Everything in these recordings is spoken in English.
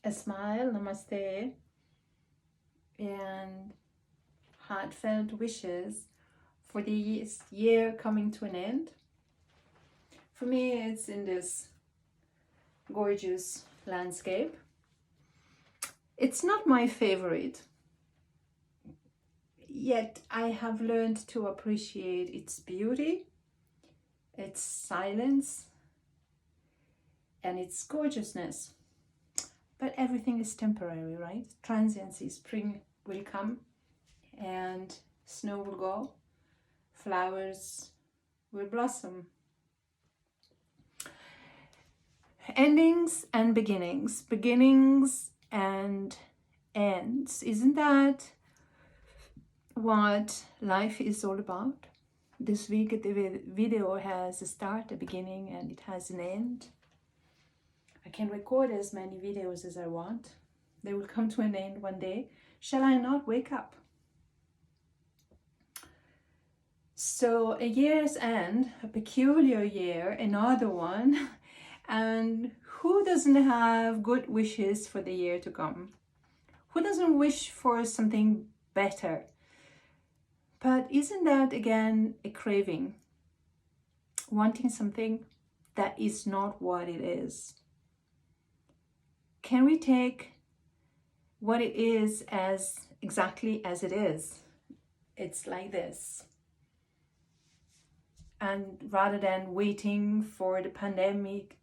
a smile, namaste, and heartfelt wishes for the year coming to an end. For me, it's in this gorgeous landscape. It's not my favorite, yet I have learned to appreciate its beauty, its silence, and its gorgeousness. But everything is temporary, right? Transiency. Spring will come and snow will go, flowers will blossom. Endings and beginnings, beginnings and ends. Isn't that what life is all about? This week the video has a start, a beginning, and it has an end. I can record as many videos as I want. They will come to an end one day. Shall I not wake up? So a year's end, a peculiar year, another one. And who doesn't have good wishes for the year to come? Who doesn't wish for something better? But isn't that again a craving? Wanting something that is not what it is. Can we take what it is as exactly as it is? It's like this. And rather than waiting for the pandemic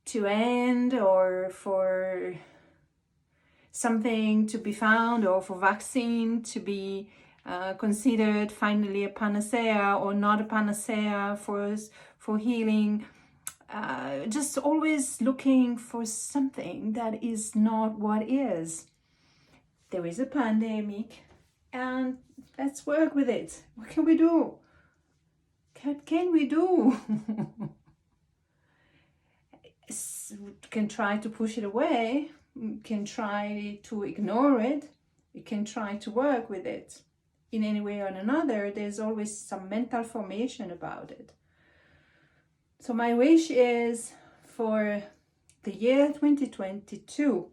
to end, or for something to be found, or for vaccine to be considered finally a panacea or not a panacea for healing, just always looking for something that is not what is. There is a pandemic, and let's work with it. What can we do? What can we do? Can try to push it away, can try to ignore it, you can try to work with it in any way or another. There's always some mental formation about it. So my wish is for the year 2022,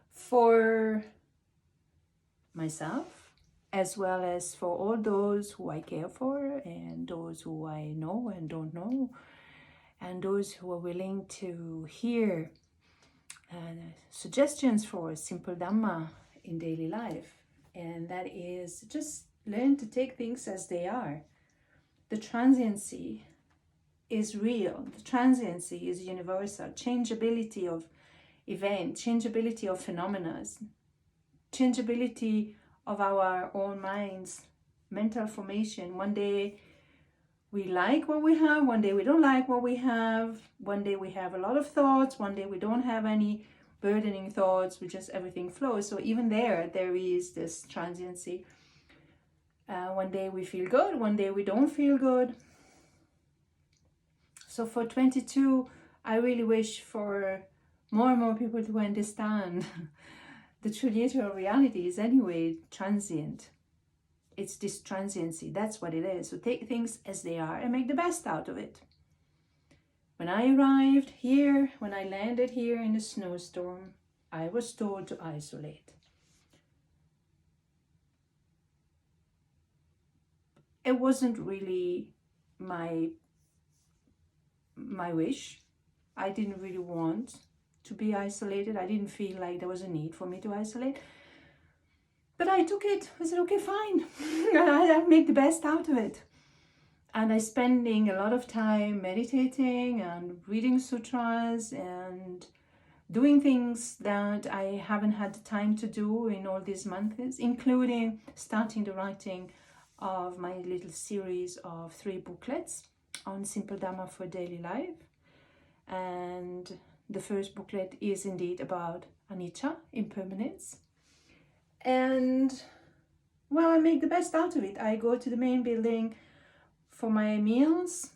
for myself, as well as for all those who I care for, and those who I know and don't know, and those who are willing to hear suggestions for simple dhamma in daily life. And that is just learn to take things as they are. The transiency is real. The transiency is universal. Changeability of event, changeability of phenomena, changeability of our own minds, mental formation. One day we like what we have, one day we don't like what we have, one day we have a lot of thoughts, one day we don't have any burdening thoughts, just everything flows. So even there is this transiency. One day we feel good, one day we don't feel good. So for 22, I really wish for more and more people to understand the true nature of reality is anyway transient. It's this transiency, that's what it is. So take things as they are and make the best out of it. When I arrived here, when I landed here in the snowstorm, I was told to isolate. It wasn't really my wish. I didn't really want to be isolated. I didn't feel like there was a need for me to isolate. But I took it. I said, okay, fine. I'll make the best out of it. And I'm spending a lot of time meditating and reading sutras and doing things that I haven't had the time to do in all these months, including starting the writing of my little series of 3 booklets on simple dhamma for daily life. And the first booklet is indeed about anicca, impermanence. And well, I make the best out of it. I go to the main building for my meals.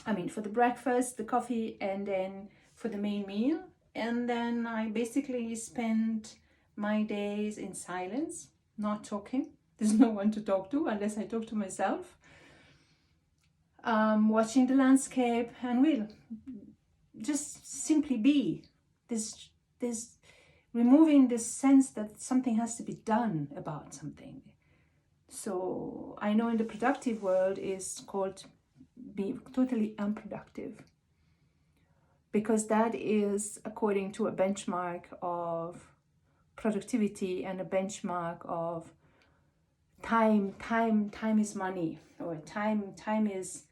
I mean, for the breakfast, the coffee, and then for the main meal. And then I basically spend my days in silence, not talking. There's no one to talk to unless I talk to myself. Watching the landscape, and just simply be. This removing this sense that something has to be done about something. So I know in the productive world is called be totally unproductive, because that is according to a benchmark of productivity and a benchmark of time is money, or time is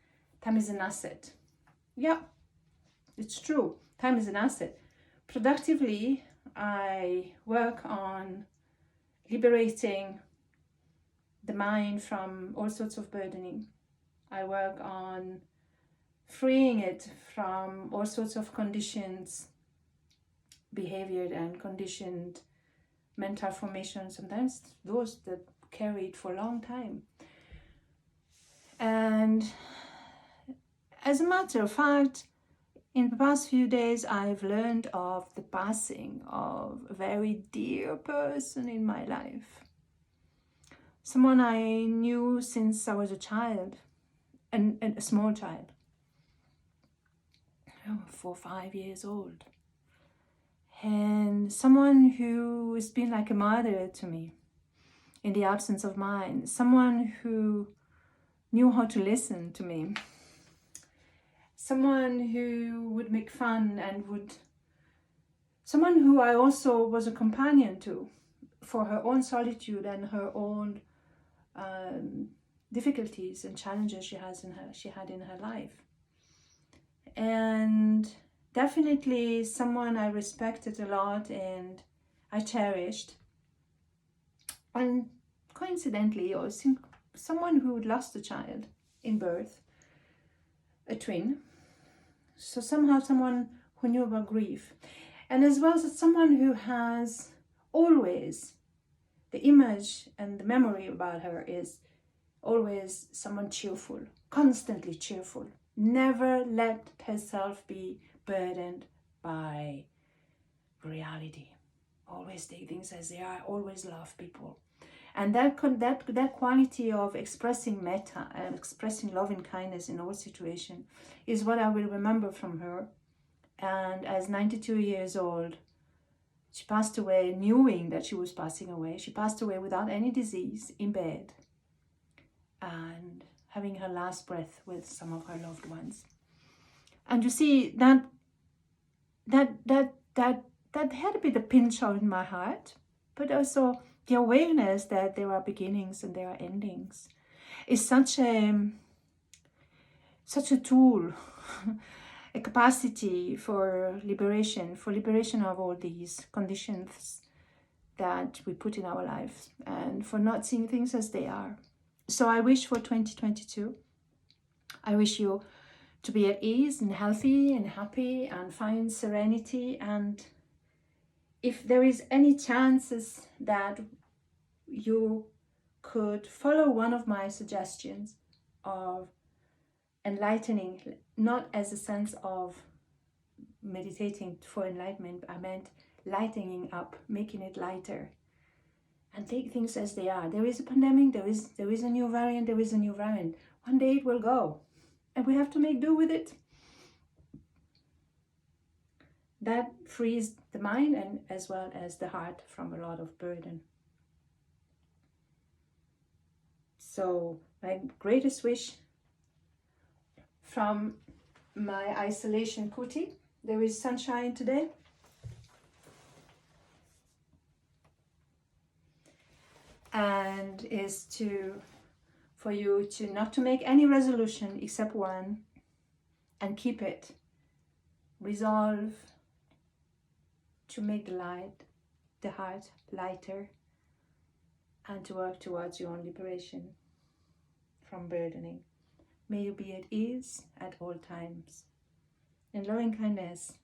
an asset. Yeah, it's true, time is an asset. Productively, I work on liberating the mind from all sorts of burdening. I work on freeing it from all sorts of conditions, behavior and conditioned mental formation, sometimes those that carried for a long time. And as a matter of fact, in the past few days, I've learned of the passing of a very dear person in my life. Someone I knew since I was a child, and a small child, 4 or 5 years old. And someone who has been like a mother to me in the absence of mine. Someone who knew how to listen to me. Someone who would make fun and someone who I also was a companion to for her own solitude and her own difficulties and challenges she had in her life. And definitely someone I respected a lot and I cherished. And coincidentally, or someone who lost a child in birth, a twin. So somehow someone who knew about grief. And as well as someone who has always, the image and the memory about her is always someone cheerful, constantly cheerful. Never let herself be burdened by reality. Always take things as they are, always love people. And that quality of expressing metta and expressing love and kindness in all situations is what I will remember from her. And as 92 years old, she passed away knowing that she was passing away. She passed away without any disease in bed and having her last breath with some of her loved ones. And you see, that had a bit of pinch out in my heart, but also the awareness that there are beginnings and there are endings is such a tool, a capacity for liberation of all these conditions that we put in our lives and for not seeing things as they are. So I wish for 2022, I wish you to be at ease and healthy and happy and find serenity. And if there is any chances that you could follow one of my suggestions of enlightening, not as a sense of meditating for enlightenment, I meant lightening up, making it lighter, and take things as they are. There is a pandemic, there is a new variant, One day it will go, and we have to make do with it. That frees the mind and as well as the heart from a lot of burden. So my greatest wish from my isolation kuti, there is sunshine today. And is for you to not to make any resolution except one, and keep it. Resolve to make the heart lighter, and to work towards your own liberation from burdening. May you be at ease at all times. In loving kindness,